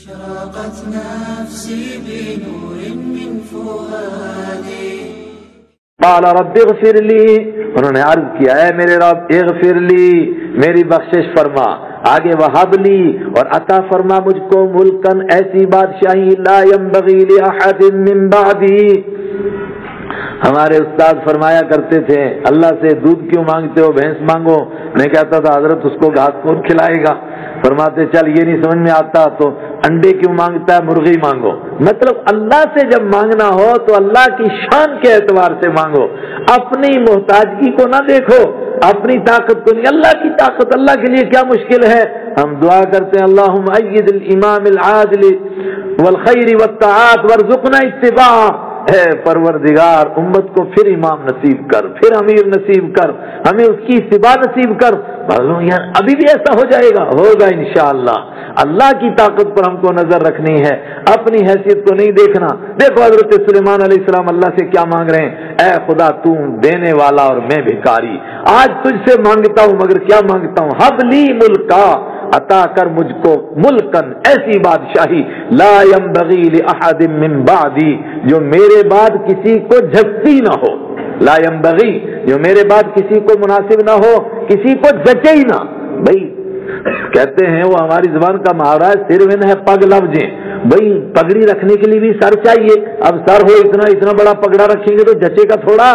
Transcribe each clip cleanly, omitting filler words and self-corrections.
أشرقت نفسي بنور من فؤادي قال رب اغفر لی، انہوں نے عرض کیا اے میرے رب اغفر لی، میری بخشش فرما، آگے وہب لی اور عطا فرما مجھ کو ملکن ایسی بادشاہی لا ينبغي لأحد من بعدی۔ ہمارے استاد فرمایا کرتے تھے اللہ سے دودھ کیوں مانگتے ہو، بھینس مانگو۔ میں کہتا تھا حضرت اس کو گھاس کون کھلائے گا؟ فرماتے چل یہ نہیں سمجھ میں آتا تو انڈے کیوں مانگتا ہے، مرغی مانگو۔ مطلب اللہ سے جب مانگنا ہو تو اللہ کی شان کے اعتبار سے مانگو، اپنی محتاجگی کو نہ دیکھو، اپنی طاقت کو نہیں، اللہ کی طاقت، اللہ کے لیے کیا مشکل ہے۔ ہم دعا کرتے ہیں اللہم اید الامام العادل والخیر والطاعات وارزقنا اتباعہ، اے پروردگار امت کو پھر امام نصیب کر، پھر امیر نصیب کر، ہمیں اس کی اتباع نصیب کر۔ معلوم یار ابھی بھی ایسا ہو جائے گا، ہوگا انشاءاللہ۔ اللہ کی طاقت پر ہم کو نظر رکھنی ہے، اپنی حیثیت کو نہیں دیکھنا۔ دیکھو حضرت سلیمان علیہ السلام اللہ سے کیا مانگ رہے ہیں، اے خدا تو دینے والا اور میں بھکاری، آج تجھ سے مانگتا ہوں مگر کیا مانگتا ہوں، حب لی ملکا، عطا کر مجھ کو ملکن ایسی بادشاہی لا ينبغي لأحد من بعدی، جو میرے بعد کسی کو جھکتی نہ ہو، لا ينبغي جو میرے بعد کسی کو مناسب نہ ہو، کسی کو جچے ہی نہ۔ بھائی کہتے ہیں وہ ہماری زبان کا محاورہ ہے سرون ہے پگ لفظیں، بھائی پگڑی رکھنے کے لیے بھی سر چاہیے، اب سر ہو اتنا بڑا پگڑا رکھیں گے تو جچے کا تھوڑا،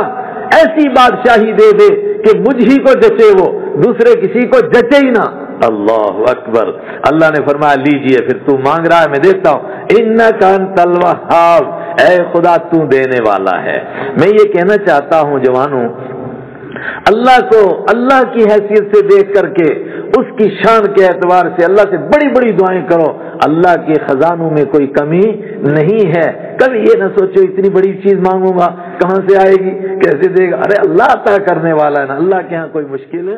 ایسی بادشاہی دے دے کہ مجھ ہی کو جچے، وہ دوسرے کسی کو جچے ہی نہ۔ اللہ اکبر۔ اللہ نے فرمایا لیجئے، پھر تو مانگ رہا ہے میں دیکھتا ہوں، انک انت الوہاب، اے خدا تو دینے والا ہے۔ میں یہ کہنا چاہتا ہوں جوانوں، اللہ کو اللہ کی حیثیت سے دیکھ کر کے اس کی شان کے اعتبار سے اللہ سے بڑی بڑی دعائیں کرو، اللہ کے خزانوں میں کوئی کمی نہیں ہے۔ کبھی یہ نہ سوچو اتنی بڑی چیز مانگوں گا کہاں سے آئے گی، کیسے دے گا، ارے اللہ عطا کرنے والا ہے نا، اللہ کے ہاں کوئی مشکل